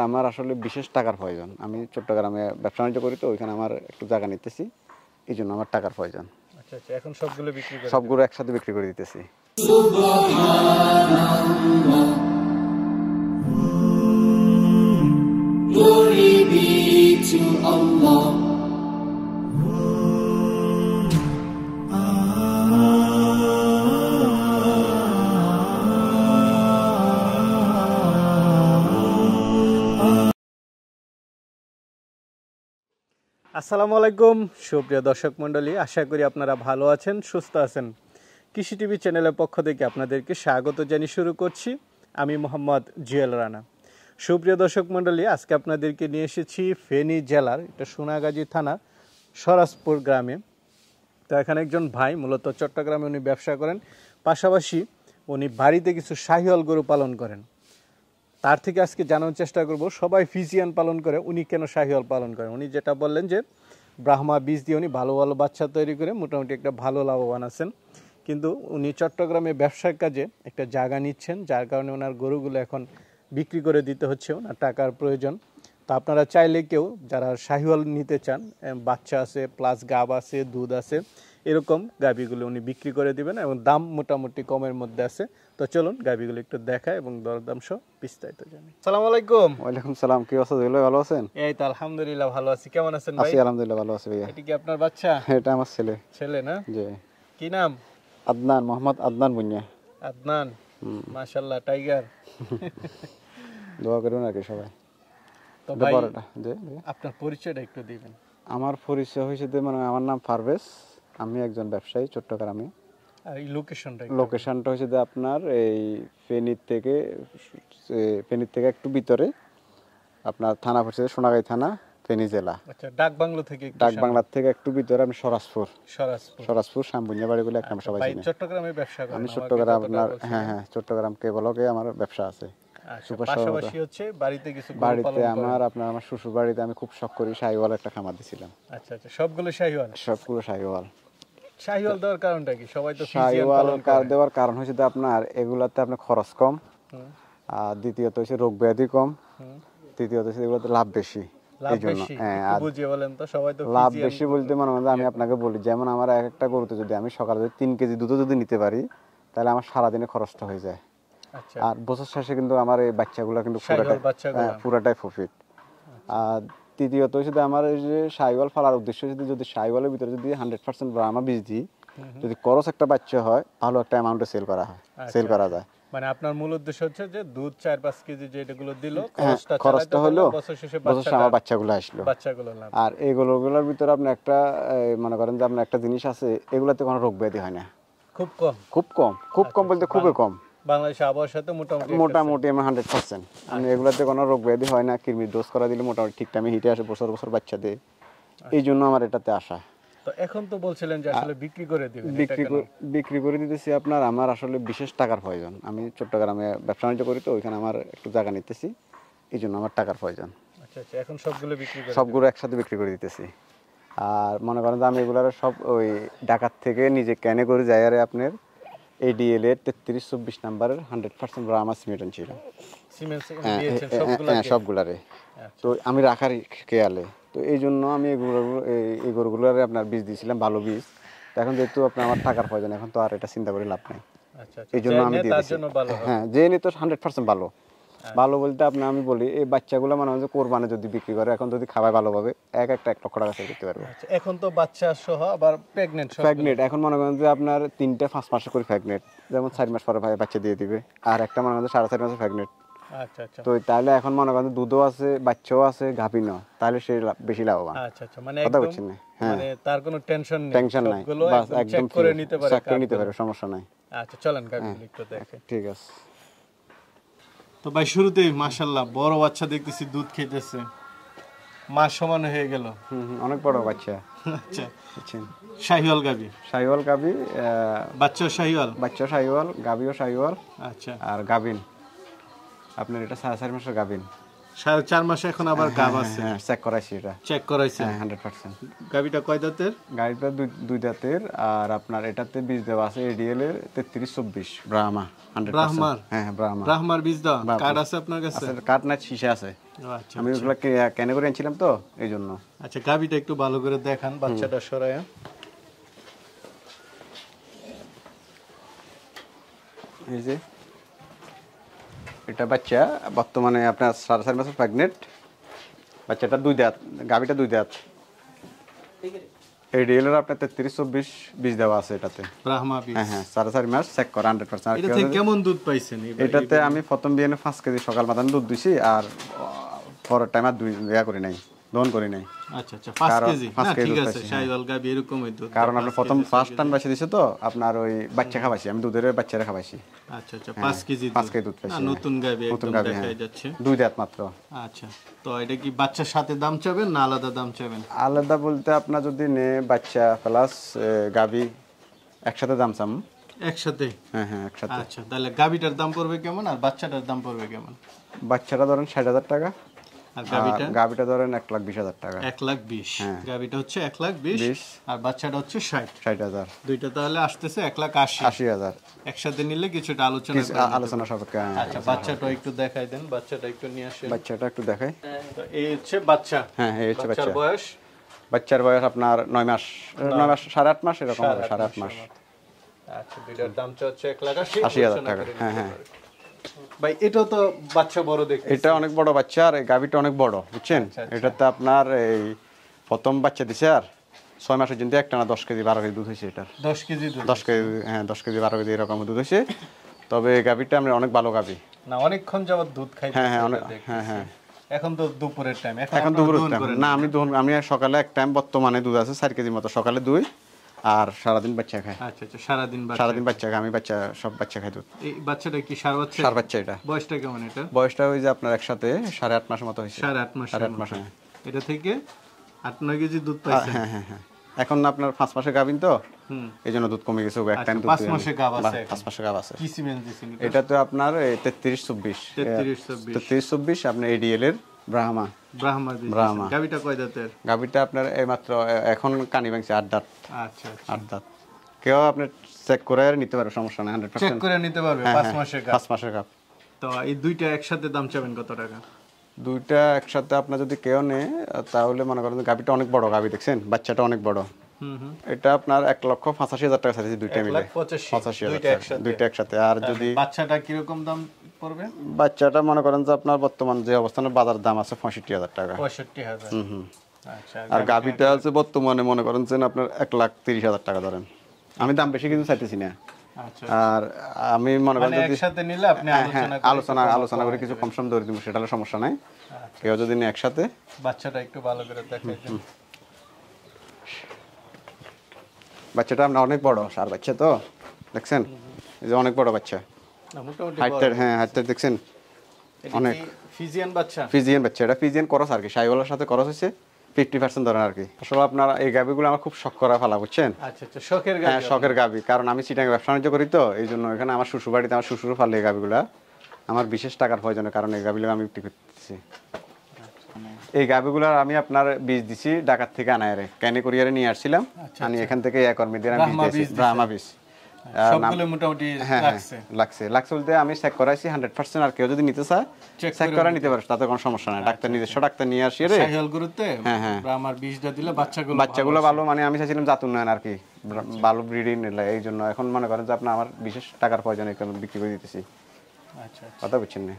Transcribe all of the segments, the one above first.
আমার আসলে বিশেষ টাকার প্রয়োজন। আমি চট্টগ্রামে ব্যবসা বাণিজ্য করি, তো ওইখানে আমার একটু জায়গা নিতেছি, এই জন্য আমার টাকার প্রয়োজন। আচ্ছা আচ্ছা, এখন সবগুলো বিক্রি করে সবগুলো একসাথে বিক্রি করে দিতেছি। Glory be to Allah. আসসালামু আলাইকুম সুপ্রিয় দর্শক মণ্ডলী, আশা করি আপনারা ভালো আছেন, সুস্থ আছেন। কৃষি টিভি চ্যানেলের পক্ষ থেকে আপনাদেরকে স্বাগত জানিয়ে শুরু করছি। আমি মোহাম্মদ জুয়েল রানা। সুপ্রিয় দর্শক মণ্ডলী, আজকে আপনাদেরকে নিয়ে এসেছি ফেনী জেলার এটা সোনাগাজী থানা সরাসপুর গ্রামে। তো এখানে একজন ভাই মূলত চট্টগ্রামে উনি ব্যবসা করেন, পাশাপাশি উনি বাড়িতে কিছু শাহিওয়াল গরু পালন করেন। তার থেকে আজকে জানার চেষ্টা করব, সবাই ফিজিয়ান পালন করে, উনি কেন শাহিওয়াল পালন করেন। উনি যেটা বললেন যে ব্রাহ্মা বীজ দিয়ে উনি ভালো ভালো বাচ্চা তৈরি করে মোটামুটি একটা ভালো লাভবান আছেন, কিন্তু উনি চট্টগ্রামে ব্যবসার কাজে একটা জায়গা নিচ্ছেন, যার কারণে ওনার গরুগুলো এখন বিক্রি করে দিতে হচ্ছে, ওনার টাকার প্রয়োজন। তো আপনারা চাইলে কেউ যারা শাহিওয়াল নিতে চান, বাচ্চা আছে প্লাস গাব আছে, দুধ আছে, এরকম গাভীগুলো উনি বিক্রি করে দিবেন এবং দাম মোটামুটি কমের মধ্যে আছে। তো চলুন গাভীগুলো একটু দেখায় এবং দরদাম সহ বিস্তারিত জানি। আসসালামু আলাইকুম। ওয়ালাইকুম সালাম, কি অবস্থা? ভালো আছেন? এই তো আলহামদুলিল্লাহ ভালো আছি। কেমন আছেন ভাই? আছি আলহামদুলিল্লাহ ভালো আছি ভাইয়া। এটা কি আপনার বাচ্চা? এটা আমার ছেলে। ছেলে না? জি। কি নাম? আদনান, মোহাম্মদ আদনান বুনিয়া। আদনান, মাশাআল্লাহ, টাইগার। দোয়া করুন আর কি সবাই। তো ভাই জি, আপনার পরিচয়টা একটু দিবেন। আমার পরিচয় হয়েছে মানে আমার নাম পারভেজ, আমি একজন ব্যবসায়ী চট্টগ্রামে। আর এই লোকেশনটা হচ্ছে যে আপনার এই ফেনীর থেকে একটু ভিতরে, আপনার থানা হচ্ছে সোনাগাজী থানা, ফেনী জেলা। আচ্ছা, ডাকবাংলো থেকে ডাকবাংলার থেকে একটু ভিতরে আমি সরাসপুর শামবুনিয়া বাড়িগুলো একটা সবাই চিনি। চট্টগ্রামে ব্যবসা করেন? আমি চট্টগ্রাম আপনার হ্যাঁ চট্টগ্রাম কেবলকে আমার ব্যবসা আছে। পাশাপাশি হচ্ছে বাড়িতে কিছু গরু বাড়িতে পালন করেন? আমার শ্বশুর বাড়িতে আমি খুব শখ করি শাহিওয়াল একটা খামার দিছিলাম। আচ্ছা আচ্ছা, সবগুলো শাহিওয়াল? সবগুলো শাহিওয়াল। শাহিওয়াল দেওয়ার কারণটা কি? সবাই তো শাহিওয়াল দেওয়ার কারণ হচ্ছে যে আপনার এগুলাতে আপনার খরচ কম, আর দ্বিতীয়ত হচ্ছে রোগ ব্যাধি কম, তৃতীয়ত হচ্ছে এগুলোতে লাভ বেশি। এই জন্য বুঝিয়ে বলেন তো। সবাই তো লাভ বেশি বলতে মনে হয় আমি আপনাকে বলি, যেমন আমার একটা গরুতে যদি আমি সকালে 3 কেজি দুধ যদি নিতে পারি, তাহলে আমার সারাদিনে খরচটা হয়ে যায়। আচ্ছা। আর বছর শেষে কিন্তু আমার এই বাচ্চাগুলো কিন্তু পুরাটাই প্রফিট। আর তৃতীয়ত হচ্ছে আমার এই যে শাহিওয়াল ফালার উদ্দেশ্য যদি শাহিওয়ালের ভিতরে যদি 100% ব্রাহ্মা বীজ দিই, যদি করস একটা বাচ্চা হয়, ভালো একটা অ্যামাউন্টে সেল করা যায়। মানে আপনার মূল উদ্দেশ্য হচ্ছে যে দুধ 4-5 কেজি যেগুলো দিল, খরচটা হলো, বছর শেষে আমার বাচ্চাগুলো আসলো। আর এইগুলোর ভিতরে আপনি একটা মনে করেন যে আপনার একটা জিনিস আছে, এগুলাতে কোনো রোগ ব্যাধি হয় না, খুব কম বলতে খুবই কম। বাংলাদেশে আবহাওয়ার সাথে মোটামুটি আমার 100%। আমি এগুলাতে কোনো রোগ ব্যাধি হয় না, কৃমির ডোজ করা দিলে মোটামুটি ঠিক টাইমে হিটে আসে, বছর বাচ্চা দেয়, এই জন্য আমার এটাতে আশা। তো এখন তো বলছিলেন যে আসলে বিক্রি করে দিবেন। বিক্রি করে দিতেছি আপনার, আমার আসলে বিশেষ টাকার প্রয়োজন। আমি চট্টগ্রামে ব্যবসা বাণিজ্য করি, তো ওইখানে আমার একটু জায়গা নিতেছি, এই জন্য আমার টাকার প্রয়োজন। আচ্ছা আচ্ছা, এখন সবগুলো একসাথে বিক্রি করে দিতেছি। আর মনে করেন যে আমি এগুলার সব ওই ঢাকার থেকে নিজে কেনে করে যাই, আর আপনার ADL এর 3324 নাম্বারের 100% ব্রাহ্মা সিমেন্ট ছিল সবগুলারে। তো আমি রাখার খেয়ালে, তো এই জন্য আমি এই গরুগুলোর আপনার বীজ দিয়েছিলাম, ভালো বীজ। এখন যেহেতু আপনার আমার টাকার প্রয়োজন, এখন তো আর এটা চিন্তা করে লাভ নাই, এই জন্য আমি দিয়েছি। হ্যাঁ, যে নিত 100% ভালো বলতে আমি বলি, এই বাচ্চাগুলো মানে হচ্ছে কোরবানি যদি বিক্রি করে, এখন যদি খাওয়ায় ভালোভাবে 1 লক্ষ টাকা সেল করতে পারবে। এখন তো বাচ্চা সহ আবার প্রেগনেন্ট, এখন মনে করেন যে আপনার 3টে 5 মাসে করে প্রেগনেন্ট, যেমন 4 মাস পরে বাচ্চা দিয়ে দিবে, আর একটা মনে করেন 4.5 মাসে প্রেগনেন্ট। আচ্ছা আচ্ছা, তো তাহলে এখন মনে করেন দুধও আছে, বাচ্চাও আছে, গাভীনও, তাহলে সে বেশি লাভবান। আচ্ছা আচ্ছা, মানে একদম মানে তার কোনো টেনশন নাই, বাস একদম চেক করে নিতে পারে, সমস্যা নাই। আচ্ছা চলেন গাভীগুলো একটু দেখেন। ঠিক আছে। তো ভাই শুরুতেই মাশাআল্লাহ বড় বাচ্চা দেখতেছি, দুধ খেতেছে, মাস সমান হয়ে গেল। অনেক বড় বাচ্চা। আচ্ছা, শাহিওয়াল গাভী, বাচ্চা শাহিওয়াল, গাভীও শাহিওয়াল। আচ্ছা, আর গাভীন আপনার এটা 4.5 মাসের গাভীন, 4.5 মাসে এখন আবার গাভ আছে। হ্যাঁ, চেক করাইছি, 100%। গাভীটা কয় দাঁতের? গাভীটা 2 দাঁতের। আর আপনার এটাতে বীজ দেওয়া আছে ADL এর 3324 ব্রাহ্মা 100%। হ্যাঁ, ব্রাহ্মার বীজ দেওয়া। কার্ড আছে আপনার কাছে? কার্ড না, শীষে আছে। আচ্ছা আমি ওগুলো কেনে করে আনছিলাম তো এই জন্য। আচ্ছা, গাবিটা একটু ভালো করে দেখান, বাচ্চাটা সরায়া। এই যে এটা বাচ্চা বর্তমানে আপনার 4.5 মাসের প্রেগনেন্ট, বাচ্চাটা 2 দাঁত, গাবিটা 2 দাঁত। এই ডিএলের আপনার 33-24 বীজ দেওয়া আছে এটাতে। ব্রাহ্মা বীজ। হ্যাঁ 4.5 মাস চেক করা 100%। এটা থেকে কেমন দুধ পাইছেন? এটাতে আমি প্রথম বিয়ানে 5 কেজি সকাল মাথায় দুধ দিছি, আর পরের টাইম আর 2 করি নাই, দহন করি নাই। আচ্ছা আচ্ছা, 5 কেজি। না 5 কেজি ঠিক দুধ আছে, পাইছি, শাহিওয়াল গাবি এরকমই দুধ। কারণ আপনার প্রথম ফার্স্ট টাইম বাচ্চা দিছে তো আপনার ওই বাচ্চা খাওয়াইছি, আমি দুধের বাচ্চারা খাওয়াইছি। আচ্ছা আচ্ছা, 5 কেজি 5 কেজি দুধ পাইছি। না, নতুন গাবি নতুন একদম গাবি, দেখা হ্যাঁ। যাচ্ছে। 2 দাঁত মাত্র। আচ্ছা, তো এটা কি বাচ্চার সাথে দাম চাবেন না আলাদা দাম চাবেন? আলাদা বলতে আপনার যদি নে বাচ্চা প্লাস গাবি একসাথে দাম চাম। একসাথে? হ্যাঁ একসাথে। আচ্ছা, তাহলে গাবিটার দাম পড়বে কেমন আর বাচ্চাটার দাম পড়বে কেমন? বাচ্চাটা ধরেন 60,000 টাকা, আর গাবিটা? গাবিটা ধরেন 1,20,000 টাকা। 1,20,000। হ্যাঁ। গাবিটা হচ্ছে 1,20,000 আর বাচ্চাটা হচ্ছে 60। 60,000। দুইটা তাহলে আসতেছে 1,80,000। 80,000 একসাথে নিলে কিছুটা আলোচনা করে নিতে আলোচনা পারবো। সাপেক্ষে। আচ্ছা, বাচ্চাটা একটু দেখাই দেন, বাচ্চাটা একটু নিয়ে আসেন। বাচ্চাটা একটু দেখাই। তো এই হচ্ছে বাচ্চা। হ্যাঁ এই হচ্ছে বাচ্চার বাচ্চা। বয়স? বাচ্চার বয়স আপনার 9 মাস, 9 মাস 8.5 মাস এরকম হবে, 8.5 মাস। আচ্ছা, দুইটার দামটা হচ্ছে 1,80,000 80,000 টাকা। হ্যাঁ। ভাই এটাও তো বাচ্চা বড় দেখতে। এটা অনেক বড় বাচ্চা, আর এই গাবিটা অনেক বড়, বুঝছেন? আচ্ছা। এটাতে আপনার এই প্রথম বাচ্চা দিছে, আর 6 মাসের জন্য একটানা 10 কেজি 12 কেজি দুধ হয়েছে এটার। 10 কেজি দুধ? 10 কেজি, হ্যাঁ 10 কেজি 12 কেজি এরকম দুধ হয়েছে। তবে এই গাবিটা আমরা অনেক ভালো গাবি। না, অনেকক্ষণ যাবত দুধ খাইতে। হ্যাঁ অনেক, হ্যাঁ। এখন তো দুপুরের টাইম, এখন দুপুর না, আমি সকালে এক টাইম বর্তমানে দুধ আছে 4 কেজির মতো, সকালে 2 আর সারাদিন বাচ্চা খায়। আচ্ছা আচ্ছা, সারাদিন বাচ্চা খায়, আমি সব বাচ্চা খাই দুধ। এই বাচ্চাটা কি সার বাচ্চা? সার বাচ্চা। এটা বয়সটা কেমন? এটা বয়সটা ওই যে আপনার একসাথে 8.5 মাসের মতো হয়েছে। 8.5 মাস। 8.5 মাস। এটা থেকে 8-9 কেজি দুধ পাইছেন? হ্যাঁ। এখন আপনার 5 মাসের গাবিন তো, এই জন্য দুধ কমে গেছে। এক টাইম দুধ 5 মাসে গাব আছে? 5 মাসের গাব আছে। কি সিমেন্ট দিছেন এটা তো আপনার 33-24। 33-24 আপনার এডিএল এর ব্রাহ্মা ব্রাহ্মা। গাবিটা কয় দাঁতের? গাবিটা আপনার এই মাত্র এখন কানি ভাঙছে 8 দাঁত। আচ্ছা 8 দাঁত। কেউ আপনি চেক করে নিতে পারবে, সমস্যা নাই, 100%। চেক করে নিতে পারবে? 5 মাসের গাব। 5 মাসের গাব। তো এই দুইটা একসাথে দাম চাবেন কত টাকা? দুইটা একসাথে আপনার যদি কেউ নেয় তাহলে মনে করেন গাবিটা অনেক বড় গাবি, দেখছেন বাচ্চাটা অনেক বড়। এটা আপনার 1,85,000 টাকা চাইছে দুইটা মিলে। 1,85,000 দুইটা একসাথে। আর যদি বাচ্চাটা কিরকম দাম পড়বে? বাচ্চাটা মনে করেন যে আপনার বর্তমান যে অবস্থানে বাজার দাম আছে 65,000 টাকা। 65,000। আচ্ছা। আর গাবিটা আছে বর্তমানে মনে করেন যে আপনার 1,30,000 টাকা ধরেন। আমি দাম বেশি কিছু চাইতেছি না। আচ্ছা। আর আমি মনে করেন যদি একসাথে নিলে আপনি আলোচনা করে কিছু কম সম ধরে দিব, সেটা হলে সমস্যা নাই। কেউ যদি নিয়ে একসাথে। বাচ্চাটা একটু ভালো করে দেখাই দেন। বাচ্চাটা আপনার অনেক বড়, সার বাচ্চা তো, দেখছেন এই যে অনেক বড় বাচ্চা। মোটামুটি হাইটটা দেখছেন অনেক। ফিজিয়ান বাচ্চা? ফিজিয়ান বাচ্চা। এটা ফিজিয়ান করস আর কি, শাহিওয়ালার সাথে করস হয়েছে 50% ধরেন আর কি। আসলে আপনার এই গাবিগুলো আমার খুব শখ করা ফেলা, বুঝছেন? আচ্ছা আচ্ছা, শখের গাবি? হ্যাঁ শখের গাবি, কারণ আমি চিটাগাং ব্যবসা বাণিজ্য করি তো, এই জন্য এখানে আমার শ্বশুর বাড়িতে আমার শ্বশুরও ফালে এই গাবিগুলা। আমার বিশেষ টাকার প্রয়োজনের কারণে এই গাবিগুলো আমি বিক্রি করতেছি। এই গাবিগুলার আমি আপনার বীজ দিছি ঢাকা থেকে আনায়ারে, ক্যানি কুরিয়ারে নিয়ে আসছিলাম। আমি এখান থেকে কর্মীদের আমি বীজ দিয়েছি, ব্রাহ্মা বীজ। সবগুলো মোটামুটি লাগছে বলতে আমি চেক করাইছি 100%। আর কেউ যদি নিতে চায় চেক করে নিতে পারে, তাতে কোনো সমস্যা নাই। ডাক্তার নিজস্ব ডাক্তার নিয়ে আসি রে শাহিওয়াল গরুতে ব্রাহ্মার বীজটা দিলে বাচ্চাগুলো ভালো, মানে আমি চাইছিলাম জাত উন্নয়ন আর কি, ভালো ব্রিডিং নিলে। এই জন্য এখন মনে করেন যে আপনার আমার বিশেষ টাকার প্রয়োজন, এখানে বিক্রি করে দিতেছি। আচ্ছা, কথা বুঝছেন না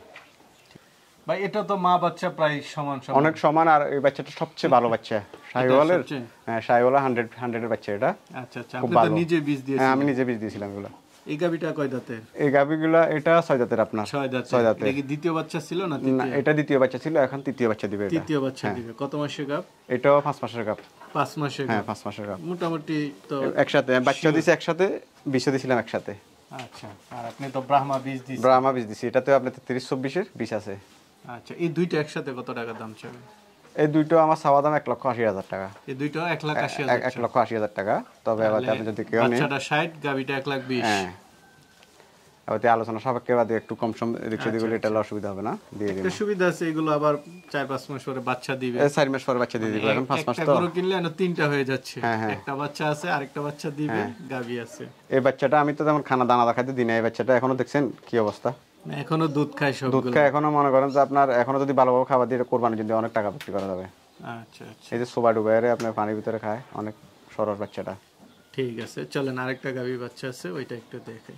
ভাই? এটা তো মা বাচ্চা প্রায় সমান, অনেক সমান। আর এই বাচ্চাটা সবচেয়ে ভালো বাচ্চা শাহিওয়ালের। হ্যাঁ শাহিওয়ালা 100 এর বাচ্চা এটা। আচ্ছা আচ্ছা, আপনি তো নিজে বীজ দিয়েছেন? হ্যাঁ আমি নিজে বীজ দিয়েছিলাম এগুলো। এই গাবিটা কয় দাঁতের? এই গাবিগুলা এটা 6 দাঁতের আপনার। 6 দাঁতের। এটা কি দ্বিতীয় বাচ্চা ছিল না? না এটা দ্বিতীয় বাচ্চা ছিল, এখন তৃতীয় বাচ্চা দিবে। এটা তৃতীয় বাচ্চা দিবে। কত মাসের গাব? এটাও 5 মাসের গাব। 5 মাসের? হ্যাঁ 5 মাসের গাব। মোটামুটি তো একসাথে বাচ্চা দিছে, একসাথে বীজও দিছিলাম একসাথে। আচ্ছা। আর আপনি তো ব্রাহ্মা বীজ দিয়েছেন? ব্রাহ্মা বীজ দিছি, এটাতে আপনার 33-24 এর বীজ আছে। আচ্ছা, এই দুইটা একসাথে কত টাকা দাম চাবে? এই দুইটো আমার চাওয়া দাম 1,80,000 টাকা। এই দুইটো 1,80,000? 1,80,000 টাকা। তবে আবার আপনি যদি কেউ নেন, বাচ্চাটা 60, গাবিটা 1,20,000। হ্যাঁ আবার আলোচনা সাপেক্ষে বাদে একটু কম সম দেখতে দিলে এটা অসুবিধা হবে না, দিয়ে দিন। একটা সুবিধা আছে, এগুলো আবার 4-5 মাস পরে বাচ্চা দিবে। 4 মাস পরে বাচ্চা দিয়ে দিবে। এখন 5 মাস একটা তো গরু কিনলে না 3টা হয়ে যাচ্ছে। একটা বাচ্চা আছে, আরেকটা বাচ্চা দিবে, গাবি আছে। এই বাচ্চাটা আমি তো যেমন খানা দানা খাইতে দিই না, এই বাচ্চাটা এখনো দেখছেন কি অবস্থা। এখনো দুধ খায় দুধ সবগুলো? খায় এখনো, মনে করেন যে আপনার এখনো যদি ভালোভাবে খাবার দিয়ে কোরবানি যদি অনেক টাকা বিক্রি করা যাবে। আচ্ছা আচ্ছা, এই যে সোবা ডুবাইরে আপনার পানির ভিতরে খায়, অনেক সরল বাচ্চাটা। ঠিক আছে, চলেন আরেকটা গাভী বাচ্চা আছে ওইটা একটু দেখাই।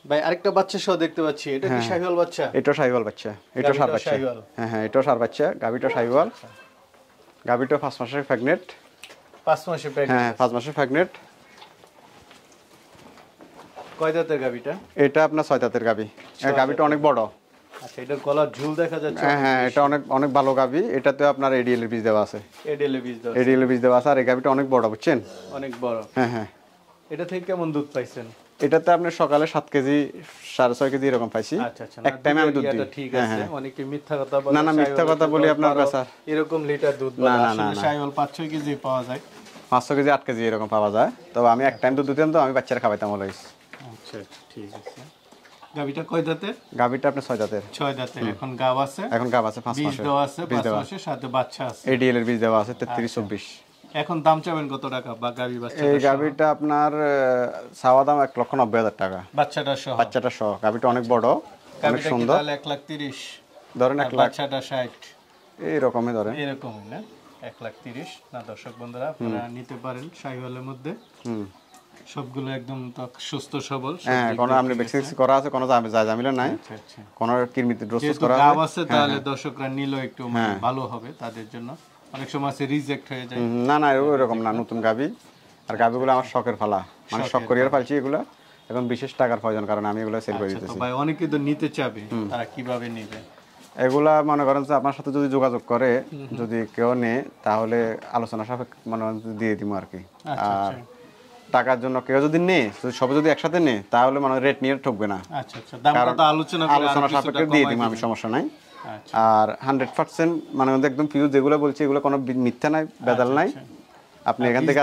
ভাই আরেকটা বাচ্চা সহ দেখতে পাচ্ছি, এটা কি শাহিওয়াল বাচ্চা? এটা শাহিওয়াল বাচ্চা, এটা সার বাচ্চা। শাহিওয়াল। হ্যাঁ হ্যাঁ, এটা সার বাচ্চা, গাভীটা শাহিওয়াল। গাভীটা 5 মাসের প্রেগনেন্ট। 5 মাসের প্রেগন্যান্ট? হ্যাঁ 5 মাসের প্রেগনেন্ট। কয় দাঁতের গাভীটা? এটা আপনার 6 দাঁতের গাভী। এই গাভীটা অনেক বড়। আচ্ছা, এটার গলার ঝুল দেখা যাচ্ছে। হ্যাঁ হ্যাঁ, এটা অনেক অনেক ভালো গাভী। এটাতে আপনার এডিএল এর বীজ দেওয়া আছে। এডিএল এর বীজ দাও? এডিএল এর বীজ দেওয়া আছে। আর এই গাভীটা অনেক বড়, বুঝছেন? অনেক বড়। হ্যাঁ হ্যাঁ, এটা থেকে কেমন দুধ পাইছেন? এটাতে আপনি সকালে 7 কেজি 6.5 কেজি এরকম পাইছি। আচ্ছা আচ্ছা, এক টাইমে আমি দুধ দিই। ঠিক হ্যাঁ আছে, হ্যাঁ, অনেকে মিথ্যা কথা বলে। না না, মিথ্যা কথা বলি আপনার কাছে এরকম লিটার দুধ না, বলে, না, না, আসলে না। শাহিওয়াল 5-6 কেজি পাওয়া যায়। 500 কেজি 8 কেজি এরকম পাওয়া যায়। তবে আমি এক টাইম দুধ দিতাম, তো আমি বাচ্চারা খাওয়াইতাম অলওয়েজ। আচ্ছা আচ্ছা, ঠিক আছে। গাভীটা কয় দাঁতের? গাভীটা আপনার 6 দাঁতের। 6 দাঁতের। এখন গাব আছে? এখন গাব আছে 5 বীজ মাসের। দেওয়া আছে বীজ 5 দেওয়া মাসের, সাথে বাচ্চা আছে। এডিএল এর বীজ দেওয়া আছে 33-24। এখন দাম চাবেন কত টাকা বা গাভী বাচ্চা? এই গাভীটা আপনার চাওয়া দাম 1,90,000 টাকা। বাচ্চাটা সহ? বাচ্চাটা সহ। গাভীটা অনেক বড়, অনেক গাভীটা কি সুন্দর। তাহলে 1,30,000? ধরেন 1 লাখ, বাচ্চাটা 60? এইরকমই ধরেন। এরকমই না? 1,30,000 না? দর্শক বন্ধুরা, আপনারা নিতে পারেন শাহিওয়ালের মধ্যে। সবগুলো একদম সুস্থ সবল। হ্যাঁ, কোনো আপনি ভ্যাকসিন করা আছে, কোনো ঝামেলা নাই। আচ্ছা আচ্ছা, কোনো কৃমিতে ডোজ যেহেতু করা গাব আছে। আছে তাহলে দর্শকরা নিলেও একটু মানে ভালো হবে তাদের জন্য। অনেক সময় আছে রিজেক্ট হয়ে যায়। না না, এরকম না, নতুন গাভী। আর গাভীগুলো আমার শখের ফালা, মানে শখ করিয়ার পালছি এগুলো। এখন বিশেষ টাকার প্রয়োজন, কারণ আমি এগুলো সেল করে আচ্ছা, তো দিতেছি। ভাই অনেকে তো নিতে চাবে, তারা কিভাবে নেবে? এগুলা মনে করেন যে আপনার সাথে যদি যোগাযোগ করে, যদি কেউ নেয়, তাহলে আলোচনা সাপেক্ষে মনে করেন যে দিয়ে দিব আর কি। আচ্ছা আর আচ্ছা, টাকার জন্য কেউ যদি নেয়, সবাই যদি একসাথে নেয়, তাহলে মানে রেট নিয়ে ঠকবে না। আচ্ছা আচ্ছা, দামটা তো আলোচনা করে আলোচনা আরো কিছুটা সাপেক্ষে দিয়ে দিব কমাই আমি, দিবেন। সমস্যা নাই। আচ্ছা আর 100% মানে একদম পিওর যেগুলো বলছি, এগুলো কোনো মিথ্যা নাই, বেদাল নাই। আপনি এখান থেকে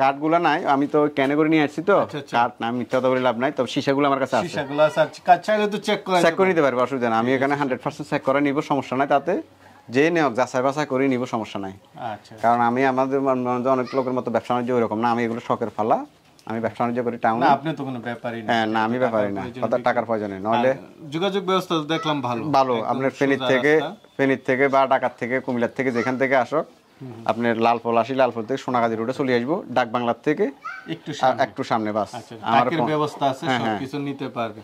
কার্ডগুলো নাই, আমি তো ক্যানে করে নিয়ে আসছি, তো কার্ড না, মিথ্যা কথা বলে লাভ নাই। তবে শিশাগুলো আমার কাছে আছে, শিশাগুলো আছে, কাজ চাইলে তো চেক করা চেক করে নিতে পারবে, অসুবিধা নাই। আমি এখানে 100% চেক করে নিব, সমস্যা নাই। তাতে যে নেওক যাচাই বাছাই করে নিব, সমস্যা নাই। আচ্ছা, কারণ আমি আমাদের অনেক লোকের মতো ব্যবসা বাণিজ্য ওইরকম না, আমি এগুলো শখের ফালা। আমি ব্যবসা বাণিজ্য করি টাউনে। না আপনি তো কোনো ব্যাপারই না। হ্যাঁ না, আমি ব্যাপারই না, কথা টাকার প্রয়োজন নেই। নইলে যোগাযোগ ব্যবস্থা তো দেখলাম ভালো ভালো। আপনার ফেনীর থেকে বা ঢাকার থেকে, কুমিল্লার থেকে, যেখান থেকে আসক, আপনার লালফল আসি, লালফল থেকে সোনাগাজী রোডে চলে আসবো, ডাক বাংলার থেকে একটু সামনে বাস। আমার ব্যবস্থা আছে, সবকিছু নিতে পারবে।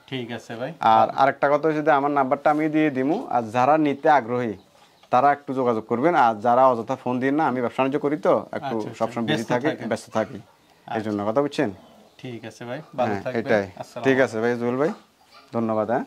ঠিক আছে ভাই। আর আরেকটা কথা হচ্ছে যে আমার নাম্বারটা আমি দিয়ে দিমু, আর যারা নিতে আগ্রহী তারা একটু যোগাযোগ করবেন। আর যারা অযথা ফোন দিন না, আমি ব্যবসা বাণিজ্য করি, তো একটু সবসময় বিজি থাকি, ব্যস্ত থাকি, এই জন্য। কথা বুঝছেন? ঠিক আছে ভাই, ভালো থাকবেন। এটাই। ঠিক আছে ভাই জুয়েল ভাই, ধন্যবাদ। হ্যাঁ।